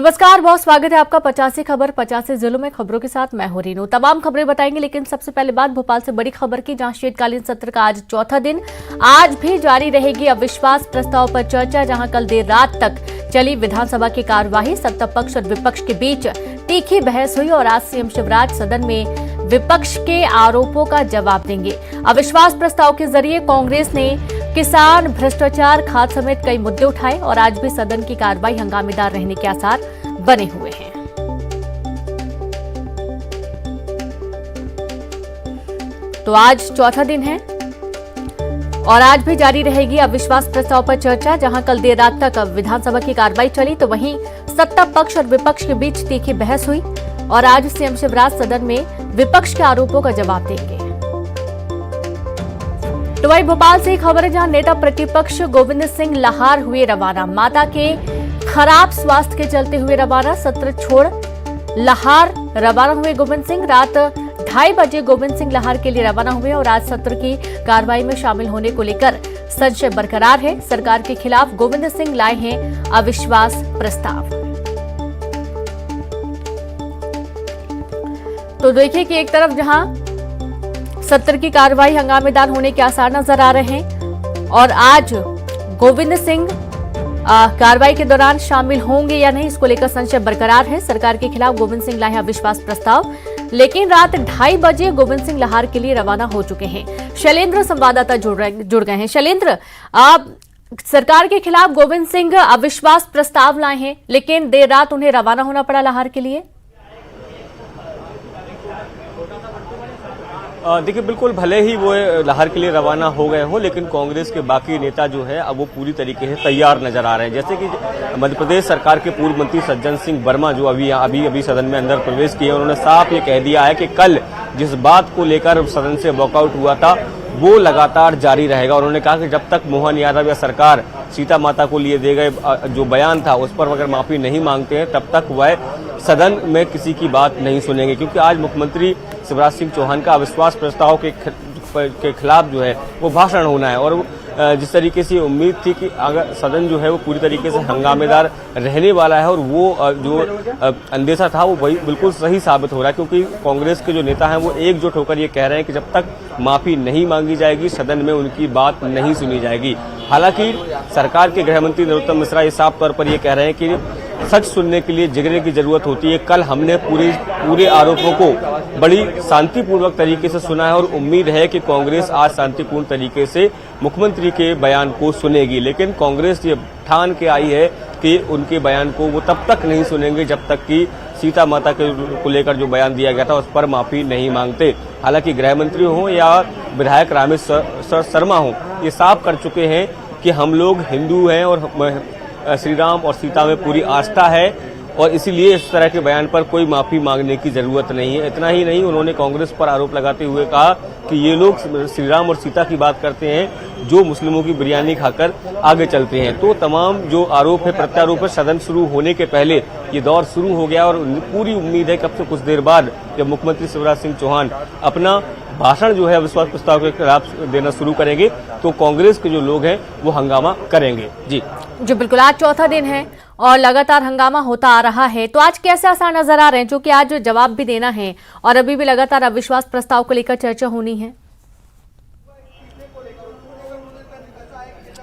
नमस्कार, बहुत स्वागत है आपका 50 खबर 50 जिलों में खबरों के साथ मैं हूं रीनू। तमाम खबरें बताएंगे, लेकिन सबसे पहले बात भोपाल से बड़ी खबर की, जहां शीतकालीन सत्र का आज चौथा दिन। आज भी जारी रहेगी अविश्वास प्रस्ताव पर चर्चा, जहां कल देर रात तक चली विधानसभा की कार्यवाही। सत्ता पक्ष और विपक्ष के बीच तीखी बहस हुई और आज सीएम शिवराज सदन में विपक्ष के आरोपों का जवाब देंगे। अविश्वास प्रस्ताव के जरिए कांग्रेस ने किसान, भ्रष्टाचार, खाद समेत कई मुद्दे उठाए और आज भी सदन की कार्रवाई हंगामेदार रहने के आसार बने हुए हैं। तो आज चौथा दिन है और आज भी जारी रहेगी अविश्वास प्रस्ताव पर चर्चा, जहां कल देर रात तक विधानसभा की कार्रवाई चली तो वहीं सत्ता पक्ष और विपक्ष के बीच तीखी बहस हुई और आज सीएम शिवराज सदन में विपक्ष के आरोपों का जवाब देंगे। तो वहीं भोपाल से खबर है, जहां नेता प्रतिपक्ष गोविंद सिंह लाहार हुए रवाना। माता के खराब स्वास्थ्य के चलते हुए रवाना। सत्र छोड़ लाहार रवाना हुए गोविंद सिंह। रात 2:30 बजे गोविंद सिंह लाहार के लिए रवाना हुए और आज सत्र की कार्रवाई में शामिल होने को लेकर संशय बरकरार है। सरकार के खिलाफ गोविंद सिंह लाए हैं अविश्वास प्रस्ताव। तो देखिए कि एक तरफ जहां सत्र की कार्रवाई हंगामेदार होने के आसार नजर आ रहे हैं और आज गोविंद सिंह कार्रवाई के दौरान शामिल होंगे या नहीं, इसको लेकर संशय बरकरार है। सरकार के खिलाफ गोविंद सिंह लाए अविश्वास प्रस्ताव, लेकिन रात 2:30 बजे गोविंद सिंह लाहार के लिए रवाना हो चुके हैं। शैलेंद्र संवाददाता जुड़ गए हैं। शैलेंद्र, सरकार के खिलाफ गोविंद सिंह अविश्वास प्रस्ताव लाए हैं, लेकिन देर रात उन्हें रवाना होना पड़ा लाहार के लिए। देखिए, बिल्कुल भले ही वो लाहौर के लिए रवाना हो गए हो, लेकिन कांग्रेस के बाकी नेता जो है अब वो पूरी तरीके से तैयार नजर आ रहे हैं। जैसे कि मध्य प्रदेश सरकार के पूर्व मंत्री सज्जन सिंह वर्मा जो अभी सदन में अंदर प्रवेश किए, उन्होंने साफ ये कह दिया है कि कल जिस बात को लेकर सदन से वॉकआउट हुआ था वो लगातार जारी रहेगा। उन्होंने कहा कि जब तक मोहन यादव या सरकार सीता माता को लिए दे गए जो बयान था उस पर अगर माफी नहीं मांगते हैं तब तक वह सदन में किसी की बात नहीं सुनेंगे, क्योंकि आज मुख्यमंत्री शिवराज सिंह चौहान का अविश्वास प्रस्ताव के खिलाफ जो है वो भाषण होना है और जिस तरीके से उम्मीद थी कि अगर सदन जो है वो पूरी तरीके से हंगामेदार रहने वाला है और वो जो अंदेशा था वो वही बिल्कुल सही साबित हो रहा है, क्योंकि कांग्रेस के जो नेता हैं वो एकजुट होकर ये कह रहे हैं कि जब तक माफी नहीं मांगी जाएगी सदन में उनकी बात नहीं सुनी जाएगी। हालांकि सरकार के गृह मंत्री नरोत्तम मिश्रा ये साफ तौर पर ये कह रहे हैं कि सच सुनने के लिए जिगरे की जरूरत होती है। कल हमने पूरे आरोपों को बड़ी शांतिपूर्वक तरीके से सुना है और उम्मीद है कि कांग्रेस आज शांतिपूर्ण तरीके से मुख्यमंत्री के बयान को सुनेगी, लेकिन कांग्रेस ये ठान के आई है कि उनके बयान को वो तब तक नहीं सुनेंगे जब तक कि सीता माता को लेकर जो बयान दिया गया था उस पर माफी नहीं मांगते। हालांकि गृह मंत्री हों या विधायक रामेश्वर शर्मा हों, ये साफ कर चुके हैं कि हम लोग हिंदू हैं और श्री राम और सीता में पूरी आस्था है और इसीलिए इस तरह के बयान पर कोई माफी मांगने की जरूरत नहीं है। इतना ही नहीं, उन्होंने कांग्रेस पर आरोप लगाते हुए कहा कि ये लोग श्री राम और सीता की बात करते हैं जो मुस्लिमों की बिरयानी खाकर आगे चलते हैं। तो तमाम जो आरोप है प्रत्यारोप है, सदन शुरू होने के पहले ये दौर शुरू हो गया और पूरी उम्मीद है कि अब से कुछ देर बाद जब मुख्यमंत्री शिवराज सिंह चौहान अपना भाषण जो है अविश्वास प्रस्ताव के खिलाफ देना शुरू करेंगे तो कांग्रेस के जो लोग हैं वो हंगामा करेंगे। जी बिल्कुल, आज चौथा दिन है और लगातार हंगामा होता आ रहा है, तो आज कैसे आसार नजर आ रहे हैं, जो कि आज जवाब भी देना है और अभी भी लगातार अविश्वास प्रस्ताव को लेकर चर्चा होनी है।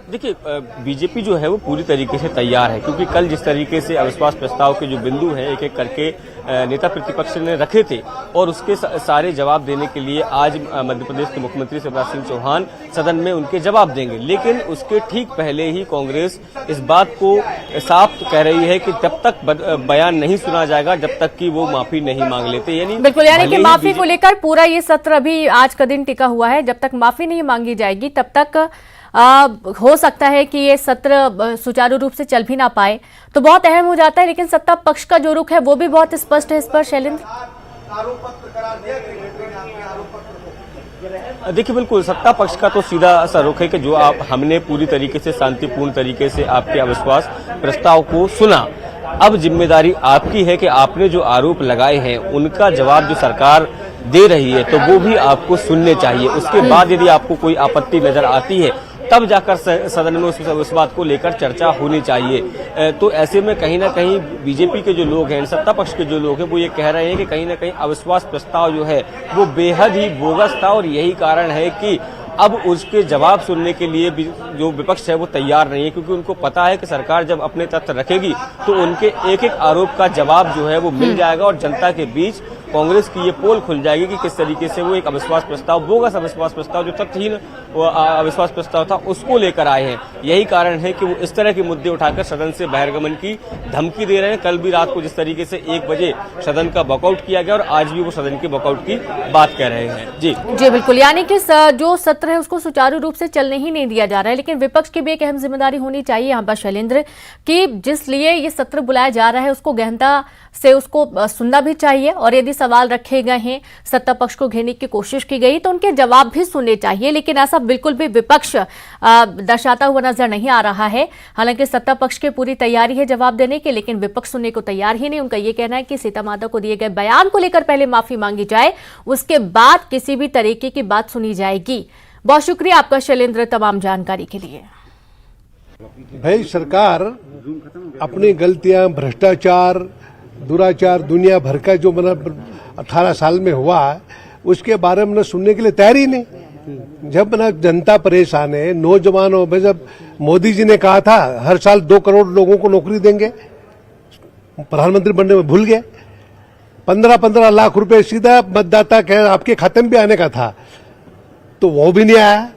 देखिए, बीजेपी जो है वो पूरी तरीके से तैयार है, क्योंकि कल जिस तरीके से अविश्वास प्रस्ताव के जो बिंदु हैं एक एक करके नेता प्रतिपक्ष ने रखे थे और उसके सारे जवाब देने के लिए आज मध्य प्रदेश के मुख्यमंत्री शिवराज सिंह चौहान सदन में उनके जवाब देंगे। लेकिन उसके ठीक पहले ही कांग्रेस इस बात को साफ कह रही है कि जब तक बयान नहीं सुना जाएगा जब तक कि वो माफी नहीं मांग लेते। यानी कि माफी को लेकर पूरा ये सत्र अभी आज का दिन टिका हुआ है। जब तक माफी नहीं मांगी जाएगी तब तक हो सकता है कि ये सत्र सुचारू रूप से चल भी ना पाए, तो बहुत अहम हो जाता है। लेकिन सत्ता पक्ष का जो रुख है वो भी बहुत स्पष्ट है इस पर। शैलेंद्र, देखिए, बिल्कुल सत्ता पक्ष का तो सीधा सा रुख है कि जो हमने पूरी तरीके से शांतिपूर्ण तरीके से आपके अविश्वास प्रस्ताव को सुना। अब जिम्मेदारी आपकी है कि आपने जो आरोप लगाए हैं उनका जवाब जो सरकार दे रही है तो वो भी आपको सुनने चाहिए। उसके बाद यदि आपको कोई आपत्ति नजर आती है तब जाकर सदन में उस बात को लेकर चर्चा होनी चाहिए। तो ऐसे में कहीं ना कहीं बीजेपी के जो लोग हैं, सत्ता पक्ष के जो लोग हैं, वो ये कह रहे हैं कि कहीं ना कहीं अविश्वास प्रस्ताव जो है वो बेहद ही बोगस था और यही कारण है कि अब उसके जवाब सुनने के लिए भी जो विपक्ष है वो तैयार नहीं है, क्योंकि उनको पता है कि सरकार जब अपने तथ्य रखेगी तो उनके एक एक आरोप का जवाब जो है वो मिल जाएगा और जनता के बीच कांग्रेस की ये पोल खुल जाएगी कि किस तरीके से वो एक अविश्वास प्रस्ताव, बोगस अविश्वास प्रस्ताव, जो तथ्यहीन अविश्वास प्रस्ताव था, उसको लेकर आए हैं। यही कारण है कि वो इस तरह के मुद्दे उठाकर सदन से बहिर्गमन की धमकी दे रहे हैं। कल भी रात को जिस तरीके से 1 बजे सदन का वॉकआउट किया गया और आज भी वो सदन के वॉकआउट की बात कह रहे हैं। जी बिल्कुल, यानी कि जो सत्र है उसको सुचारू रूप से चलने ही नहीं दिया जा रहा है। लेकिन विपक्ष की भी एक अहम जिम्मेदारी होनी चाहिए यहाँ पर शैलेंद्र, कि जिस लिए ये सत्र बुलाया जा रहा है उसको गहनता से उसको सुनना भी चाहिए और यदि सवाल रखे गए हैं, सत्ता पक्ष को घेरने की कोशिश की गई तो उनके जवाब भी सुनने चाहिए। लेकिन ऐसा बिल्कुल भी विपक्ष दर्शाता हुआ नजर नहीं आ रहा है। हालांकि सत्ता पक्ष की पूरी तैयारी है जवाब देने की, लेकिन विपक्ष सुनने को तैयार ही नहीं। उनका यह कहना है कि सीता माता को दिए गए बयान को लेकर पहले माफी मांगी जाए, उसके बाद किसी भी तरीके की बात सुनी जाएगी। बहुत शुक्रिया आपका शैलेंद्र तमाम जानकारी के लिए। भाई सरकार अपनी गलतियां, भ्रष्टाचार, दुराचार, दुनिया भर का जो 18 साल में हुआ है उसके बारे में सुनने के लिए तैयार ही नहीं। जब जनता परेशान है, नौजवानों में, जब मोदी जी ने कहा था हर साल 2 करोड़ लोगों को नौकरी देंगे, प्रधानमंत्री बनने में भूल गए। 15-15 लाख रुपए सीधा मतदाता के आपके खाते में भी आने का था, तो वो भी नहीं आया।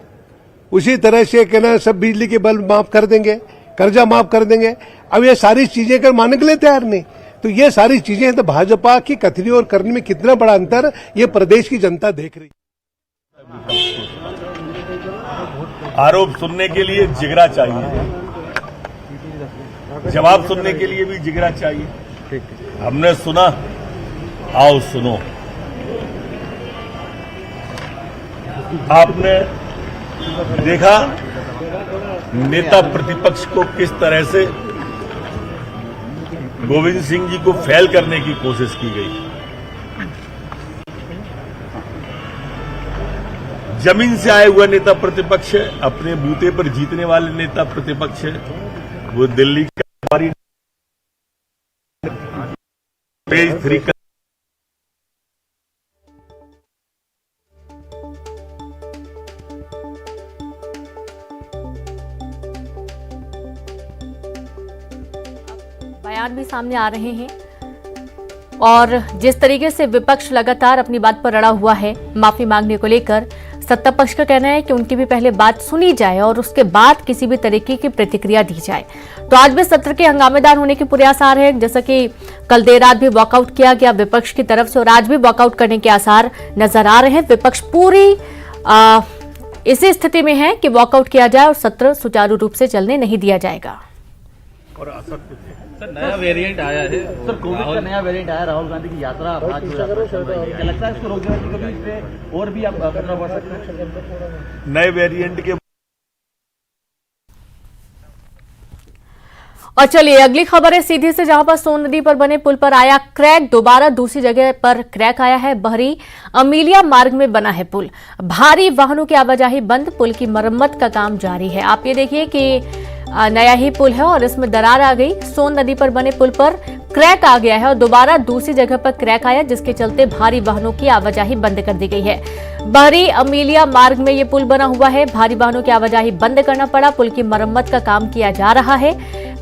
उसी तरह से कहना सब बिजली के बिल माफ कर देंगे, कर्जा माफ कर देंगे। अब ये सारी चीजें कर मानने के लिए तैयार नहीं। तो ये सारी चीजें हैं, तो भाजपा की कथनी और करने में कितना बड़ा अंतर ये प्रदेश की जनता देख रही है। आरोप सुनने के लिए जिगरा चाहिए, जवाब सुनने के लिए भी जिगरा चाहिए। हमने सुना, आओ सुनो। आपने देखा नेता प्रतिपक्ष को किस तरह से गोविंद सिंह जी को फेल करने की कोशिश की गई। जमीन से आए हुआ नेता प्रतिपक्ष है, अपने बूते पर जीतने वाले नेता प्रतिपक्ष है। वो दिल्ली का पेज 3 का बयान भी सामने आ रहे हैं और जिस तरीके से विपक्ष लगातार अपनी बात पर अड़ा हुआ है माफी मांगने को लेकर, सत्ता पक्ष का कहना है कि उनकी भी पहले बात सुनी जाए और उसके बाद किसी भी तरीके की प्रतिक्रिया दी जाए। तो आज भी सत्र के हंगामेदार होने के पूरे आसार है, जैसा कि कल देर रात भी वॉकआउट किया गया विपक्ष की तरफ से और आज भी वॉकआउट करने के आसार नजर आ रहे हैं। विपक्ष पूरी इसी स्थिति में है कि वॉकआउट किया जाए और सत्र सुचारू रूप से चलने नहीं दिया जाएगा। सर नया वेरिएंट आया है, सर कोविड का नया वेरिएंट आया, राहुल गांधी की यात्रा आज जो यात्रा चल रही है, क्या लगता है इसको रोकने की कभी इससे और भी आप खतरा बढ़ सकते हैं? नए वेरिएंट के और चलिए अगली खबर है सीधी से, जहां पर सोन नदी पर बने पुल पर आया क्रैक, दोबारा दूसरी जगह पर क्रैक आया है। बहरी अमीलिया मार्ग में बना है पुल, भारी वाहनों की आवाजाही बंद, पुल की मरम्मत का काम जारी है। आप ये देखिए कि नया ही पुल है और इसमें दरार आ गई। सोन नदी पर बने पुल पर क्रैक आ गया है और दोबारा दूसरी जगह पर क्रैक आया, जिसके चलते भारी वाहनों की आवाजाही बंद कर दी गई है। बहरी अमीलिया मार्ग में ये पुल बना हुआ है, भारी वाहनों की आवाजाही बंद करना पड़ा, पुल की मरम्मत का काम किया जा रहा है।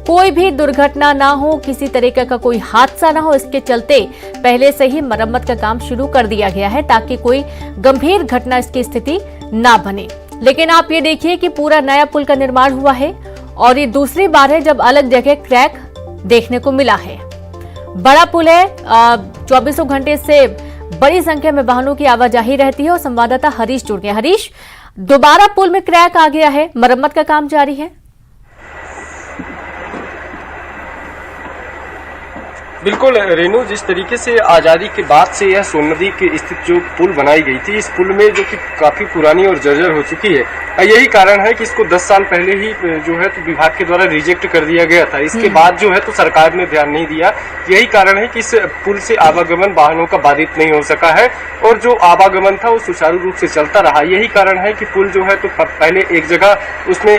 कोई भी दुर्घटना ना हो, किसी तरीके का कोई हादसा ना हो, इसके चलते पहले से ही मरम्मत का काम शुरू कर दिया गया है ताकि कोई गंभीर घटना इसकी स्थिति ना बने। लेकिन आप ये देखिए कि पूरा नया पुल का निर्माण हुआ है और ये दूसरी बार है जब अलग जगह क्रैक देखने को मिला है। बड़ा पुल है, 24 घंटे से बड़ी संख्या में वाहनों की आवाजाही रहती है और संवाददाता हरीश जुड़ गए। हरीश, दोबारा पुल में क्रैक आ गया है, मरम्मत का काम जारी है। बिल्कुल रेनू, जिस तरीके से आज़ादी के बाद से यह सोन नदी की स्थित जो पुल बनाई गई थी, इस पुल में जो कि काफ़ी पुरानी और जर्जर हो चुकी है, यही कारण है कि इसको 10 साल पहले ही जो है तो विभाग के द्वारा रिजेक्ट कर दिया गया था। इसके बाद जो है तो सरकार ने ध्यान नहीं दिया। यही कारण है कि इस पुल से आवागमन वाहनों का बाधित नहीं हो सका है और जो आवागमन था वो सुचारू रूप से चलता रहा। यही कारण है कि पुल जो है तो पहले एक जगह उसमें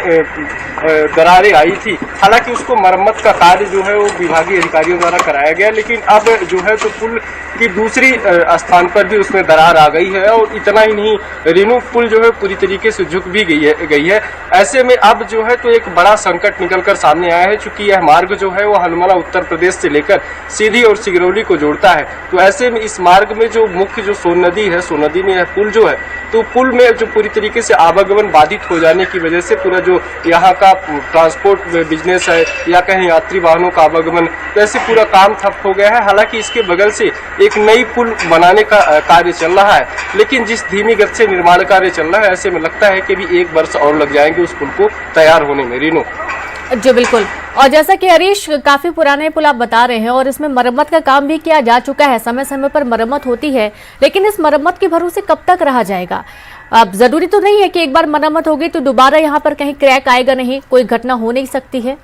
दरारें आई थी, हालांकि उसको मरम्मत का कार्य जो है वो विभागीय अधिकारियों द्वारा कराया गया, लेकिन अब जो है तो पुल की दूसरी स्थान पर भी उसमें दरार आ गई है। और इतना ही नहीं रेनू, पुल जो है पूरी तरीके से झुक भी गई है। ऐसे में अब जो है तो एक बड़ा संकट निकलकर सामने आया है, चूंकि यह मार्ग जो है वो हनुमाना उत्तर प्रदेश से लेकर सीधी और सिगरौली को जोड़ता है। तो ऐसे में इस मार्ग में जो मुख्य जो सोन नदी है, सोन नदी में यह पुल जो है, तो पुल में जो पूरी तरीके से आवागमन बाधित हो जाने की वजह से पूरा जो यहाँ का ट्रांसपोर्ट बिजनेस है या कहीं यात्री वाहनों का आवागमन, तो ऐसे पूरा काम ठप हो गया है। हालांकि इसके बगल से एक नई पुल बनाने का कार्य चल रहा है, लेकिन जिस धीमी गति से निर्माण कार्य चल रहा है, ऐसे में लगता है कि भी 1 वर्ष और लग जाएंगे उस पुल को तैयार होने में। रीनो जी बिल्कुल, और जैसा कि हरीश, काफी पुराने पुल आप बता रहे हैं और इसमें मरम्मत का काम भी किया जा चुका है, समय समय पर मरम्मत होती है, लेकिन इस मरम्मत के भरोसे कब तक रहा जाएगा? अब जरूरी तो नहीं है कि एक बार मरम्मत होगी तो दोबारा यहाँ पर कहीं क्रैक आएगा नहीं, कोई घटना हो नहीं सकती है।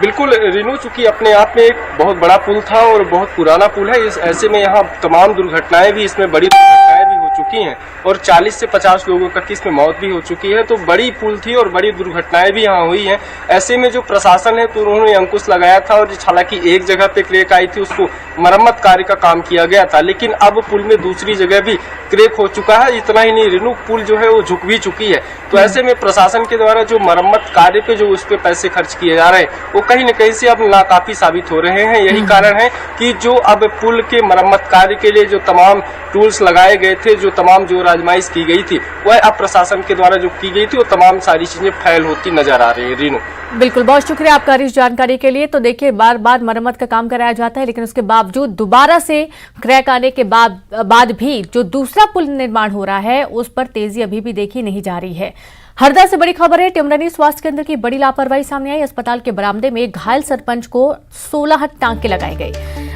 बिल्कुल रीनू, चूंकि अपने आप में एक बहुत बड़ा पुल था और बहुत पुराना पुल है, इस ऐसे में यहाँ तमाम दुर्घटनाएं भी, इसमें बड़ी दुर्घटनाएं भी हो चुकी हैं और 40 से 50 लोगों तक की इसमें मौत भी हो चुकी है। तो बड़ी पुल थी और बड़ी दुर्घटनाएं भी यहाँ हुई हैं। ऐसे में जो प्रशासन है तो उन्होंने अंकुश लगाया था और हालांकि एक जगह पे क्रैक आई थी, उसको मरम्मत कार्य का काम किया गया था, लेकिन अब पुल में दूसरी जगह भी क्रैक हो चुका है। इतना ही नहीं रीनू, पुल जो है वो झुक भी चुकी है। तो ऐसे में प्रशासन के द्वारा जो मरम्मत कार्य पे जो उस पे पैसे खर्च किए जा रहे हैं, वो कहीं न कहीं से अब नाकाफी साबित हो रहे हैं। यही कारण है कि जो अब पुल के मरम्मत कार्य के लिए जो तमाम टूल्स लगाए गए थे, जो तमाम जो आजमाइश की गई थी, वह अब प्रशासन के द्वारा जो की गई थी, वो तमाम सारी चीजें फैल होती नजर आ रही है। रीनू बिल्कुल, बहुत शुक्रिया आपका इस जानकारी के लिए। तो देखिए, बार बार मरम्मत का काम कराया जाता है, लेकिन उसके बावजूद दोबारा से क्रैक आने के बाद भी जो दूसरा पुल निर्माण हो रहा है उस पर तेजी अभी भी देखी नहीं जा रही है। हरदा से बड़ी खबर है, टिमरनी स्वास्थ्य केंद्र की बड़ी लापरवाही सामने आई। अस्पताल के बरामदे में घायल सरपंच को 16 टांके लगाए गए।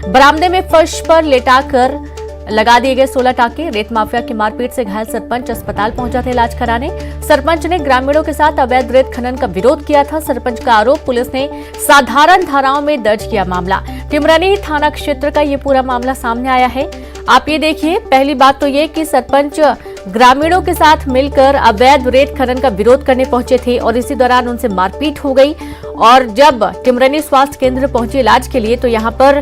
बरामदे में फर्श पर लेटाकर लगा दिए गए 16 टांके। रेत माफिया की मारपीट से घायल सरपंच अस्पताल पहुंचा था इलाज कराने। सरपंच ने ग्रामीणों के साथ अवैध रेत खनन का विरोध किया था। सरपंच का आरोप, पुलिस ने साधारण धाराओं में दर्ज किया मामला। टिमरनी थाना क्षेत्र का ये पूरा मामला सामने आया है। आप ये देखिए, पहली बात तो ये कि सरपंच ग्रामीणों के साथ मिलकर अवैध रेत खनन का विरोध करने पहुंचे थे और इसी दौरान उनसे मारपीट हो गई। और जब टिमरनी स्वास्थ्य केंद्र पहुंचे इलाज के लिए तो यहां पर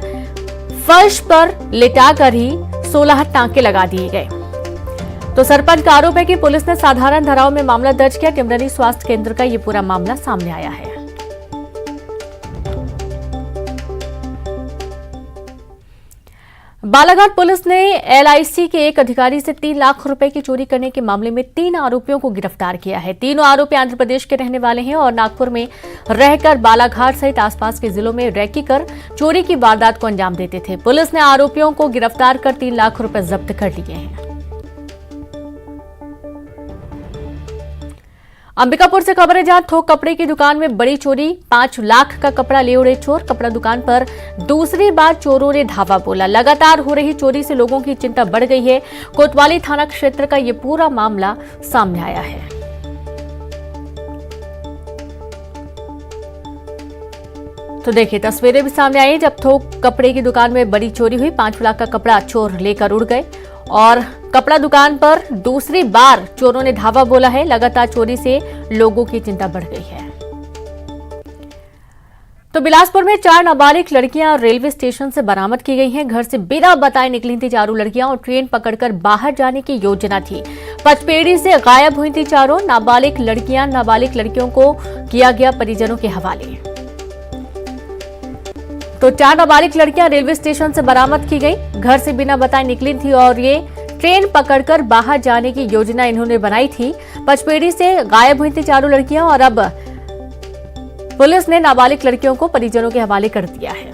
फर्श पर लिटाकर ही 16 टांके लगा दिए गए। तो सरपंच का आरोप है कि पुलिस ने साधारण धाराओं में मामला दर्ज किया। टिमरनी स्वास्थ्य केंद्र का ये पूरा मामला सामने आया है। बालाघाट पुलिस ने LIC के एक अधिकारी से 3 लाख रुपए की चोरी करने के मामले में 3 आरोपियों को गिरफ्तार किया है। तीनों आरोपी आंध्र प्रदेश के रहने वाले हैं और नागपुर में रहकर बालाघाट सहित आसपास के जिलों में रैकी कर चोरी की वारदात को अंजाम देते थे। पुलिस ने आरोपियों को गिरफ्तार कर 3 लाख रुपए जब्त कर लिए हैं। अंबिकापुर से खबर है, जहां थोक कपड़े की दुकान में बड़ी चोरी। 5 लाख का कपड़ा ले उड़े चोर। कपड़ा दुकान पर दूसरी बार चोरों ने धावा बोला। लगातार हो रही चोरी से लोगों की चिंता बढ़ गई है। कोतवाली थाना क्षेत्र का यह पूरा मामला सामने आया है। तो देखिए, तस्वीरें भी सामने आई जब थोक कपड़े की दुकान में बड़ी चोरी हुई। 5 लाख का कपड़ा चोर लेकर उड़ गए और कपड़ा दुकान पर दूसरी बार चोरों ने धावा बोला है। लगातार चोरी से लोगों की चिंता बढ़ गई है। तो बिलासपुर में 4 नाबालिग लड़कियां रेलवे स्टेशन से बरामद की गई हैं। घर से बिना बताए निकली थी चारों लड़कियां और ट्रेन पकड़कर बाहर जाने की योजना थी। पचपेड़ी से गायब हुई थी चारों नाबालिग लड़कियां। नाबालिग लड़कियों को किया गया परिजनों के हवाले। तो 4 नाबालिग लड़कियां रेलवे स्टेशन से बरामद की गई। घर से बिना बताए निकली थी और ये ट्रेन पकड़कर बाहर जाने की योजना इन्होंने बनाई थी। पचपेड़ी से गायब हुई थी चारों लड़कियां और अब पुलिस ने नाबालिग लड़कियों को परिजनों के हवाले कर दिया है।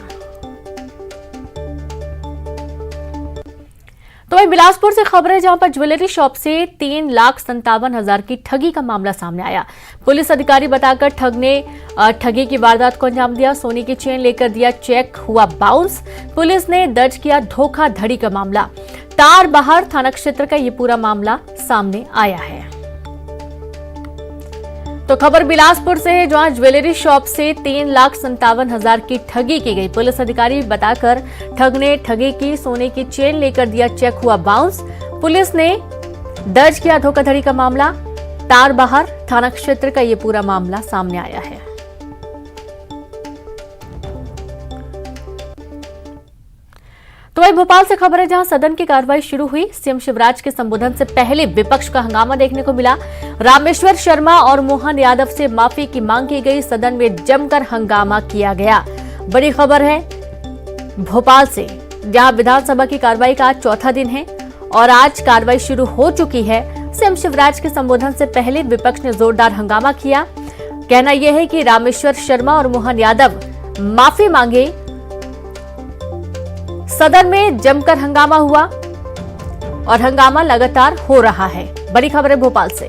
तो वही बिलासपुर से खबर है, जहां पर ज्वेलरी शॉप से 3,57,000 की ठगी का मामला सामने आया। पुलिस अधिकारी बताकर ठग ने ठगी की वारदात को अंजाम दिया। सोने की चेन लेकर दिया चेक, हुआ बाउंस। पुलिस ने दर्ज किया धोखाधड़ी का मामला। तारबहार थाना क्षेत्र का ये पूरा मामला सामने आया है। तो खबर बिलासपुर से है, जहां ज्वेलरी शॉप से 3,57,000 की ठगी की गई। पुलिस अधिकारी बताकर ठग ने ठगी की, सोने की चेन लेकर दिया चेक, हुआ बाउंस। पुलिस ने दर्ज किया धोखाधड़ी का मामला। तारबहार थाना क्षेत्र का ये पूरा मामला सामने आया है। तो वही भोपाल से खबर है, जहां सदन की कार्रवाई शुरू हुई। सीएम शिवराज के संबोधन से पहले विपक्ष का हंगामा देखने को मिला। रामेश्वर शर्मा और मोहन यादव से माफी की मांग की गई। सदन में जमकर हंगामा किया गया। बड़ी खबर है भोपाल से, जहां विधानसभा की कार्रवाई का आज चौथा दिन है और आज कार्रवाई शुरू हो चुकी है। सीएम शिवराज के संबोधन से पहले विपक्ष ने जोरदार हंगामा किया। कहना यह है कि रामेश्वर शर्मा और मोहन यादव माफी मांगे। सदन में जमकर हंगामा हुआ और हंगामा लगातार हो रहा है। बड़ी खबर है भोपाल से।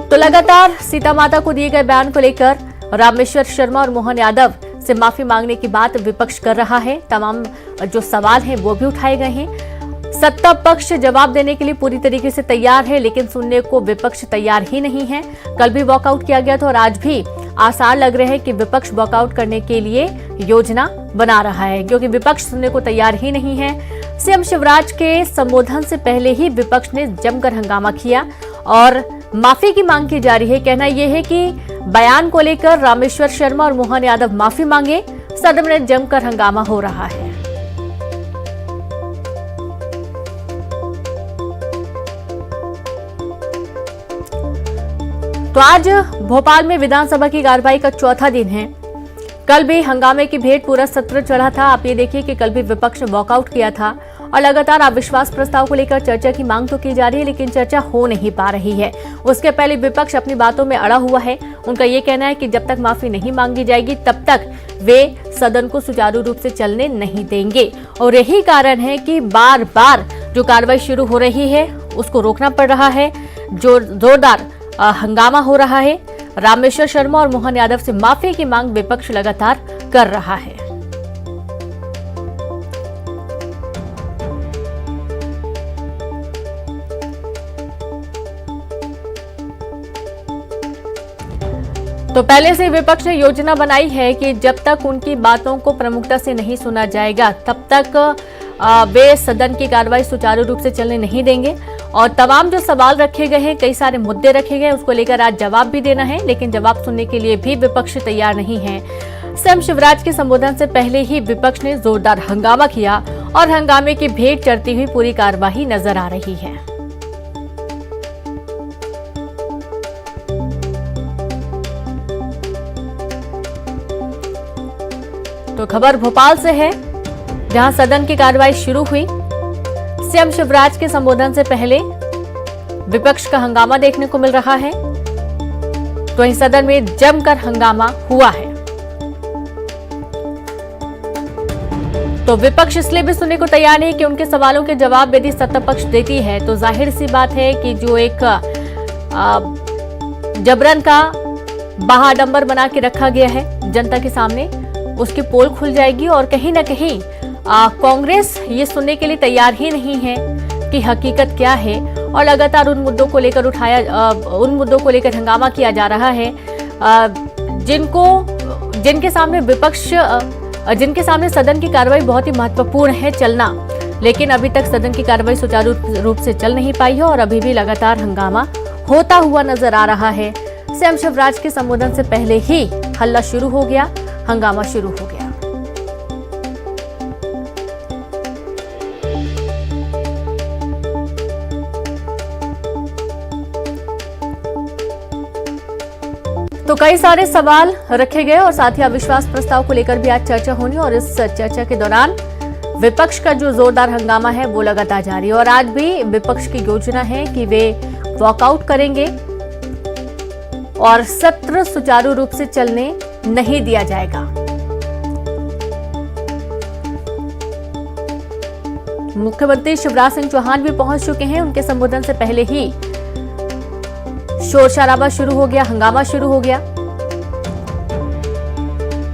तो लगातार सीता माता को दिए गए बयान को लेकर रामेश्वर शर्मा और मोहन यादव से माफी मांगने की बात विपक्ष कर रहा है। तमाम जो सवाल हैं वो भी उठाए गए हैं। सत्ता पक्ष जवाब देने के लिए पूरी तरीके से तैयार है, लेकिन सुनने को विपक्ष तैयार ही नहीं है। कल भी वॉकआउट किया गया था और आज भी आसार लग रहे हैं कि विपक्ष वॉकआउट करने के लिए योजना बना रहा है, क्योंकि विपक्ष सुनने को तैयार ही नहीं है। सीएम शिवराज के संबोधन से पहले ही विपक्ष ने जमकर हंगामा किया और माफी की मांग की जा रही है। कहना यह है कि बयान को लेकर रामेश्वर शर्मा और मोहन यादव माफी मांगे। सदन में जमकर हंगामा हो रहा है। तो आज भोपाल में विधानसभा की कार्रवाई का चौथा दिन है। कल भी हंगामे की भेंट पूरा सत्र चढ़ा था। आप ये देखिए कि कल भी विपक्ष ने वॉकआउट किया था और लगातार अविश्वास प्रस्ताव को लेकर चर्चा की मांग तो की जा रही है, लेकिन चर्चा हो नहीं पा रही है। उसके पहले विपक्ष अपनी बातों में अड़ा हुआ है। उनका ये कहना है कि जब तक माफी नहीं मांगी जाएगी तब तक वे सदन को सुचारू रूप से चलने नहीं देंगे। और यही कारण है कि बार बार जो कार्रवाई शुरू हो रही है उसको रोकना पड़ रहा है। जो जोरदार हंगामा हो रहा है। रामेश्वर शर्मा और मोहन यादव से माफी की मांग विपक्ष लगातार कर रहा है। तो पहले से विपक्ष ने योजना बनाई है कि जब तक उनकी बातों को प्रमुखता से नहीं सुना जाएगा तब तक वे सदन की कार्रवाई सुचारू रूप से चलने नहीं देंगे। और तमाम जो सवाल रखे गए हैं, कई सारे मुद्दे रखे गए, उसको लेकर आज जवाब भी देना है, लेकिन जवाब सुनने के लिए भी विपक्ष तैयार नहीं है। सीएम शिवराज के संबोधन से पहले ही विपक्ष ने जोरदार हंगामा किया और हंगामे की भेंट चढ़ती हुई पूरी कार्यवाही नजर आ रही है। तो खबर भोपाल से है, जहां सदन की कार्रवाई शुरू हुई। सीएम शिवराज के संबोधन से पहले विपक्ष का हंगामा देखने को मिल रहा है। तो वहीं सदन में जमकर हंगामा हुआ है। तो विपक्ष इसलिए भी सुनने को तैयार नहीं कि उनके सवालों के जवाब यदि सत्ता पक्ष देती है तो जाहिर सी बात है कि जो एक जबरन का बहाडंबर बना के रखा गया है जनता के सामने, उसकी पोल खुल जाएगी। और कहीं ना कहीं कांग्रेस ये सुनने के लिए तैयार ही नहीं है कि हकीकत क्या है और लगातार उन मुद्दों को लेकर हंगामा किया जा रहा है जिनके सामने सदन की कार्रवाई बहुत ही महत्वपूर्ण है चलना। लेकिन अभी तक सदन की कार्रवाई सुचारू रूप से चल नहीं पाई है और अभी भी लगातार हंगामा होता हुआ नजर आ रहा है। सीएम शिवराज के संबोधन से पहले ही हल्ला शुरू हो गया, हंगामा शुरू हो गया। तो कई सारे सवाल रखे गए और साथ ही अविश्वास प्रस्ताव को लेकर भी आज चर्चा होनी और इस चर्चा के दौरान विपक्ष का जो जोरदार हंगामा है वो लगातार जारी है। और आज भी विपक्ष की योजना है कि वे वॉकआउट करेंगे और सत्र सुचारू रूप से चलने नहीं दिया जाएगा। मुख्यमंत्री शिवराज सिंह चौहान भी पहुंच चुके हैं। उनके संबोधन से पहले ही शोर शराबा शुरू हो गया, हंगामा शुरू हो गया।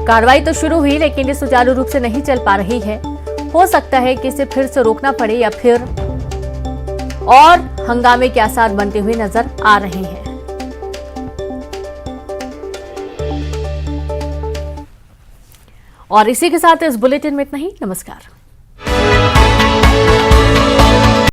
कार्रवाई तो शुरू हुई लेकिन ये सुचारू रूप से नहीं चल पा रही है। हो सकता है कि इसे फिर से रोकना पड़े या फिर और हंगामे के आसार बनते हुए नजर आ रहे हैं। और इसी के साथ इस बुलेटिन में इतना ही। नमस्कार।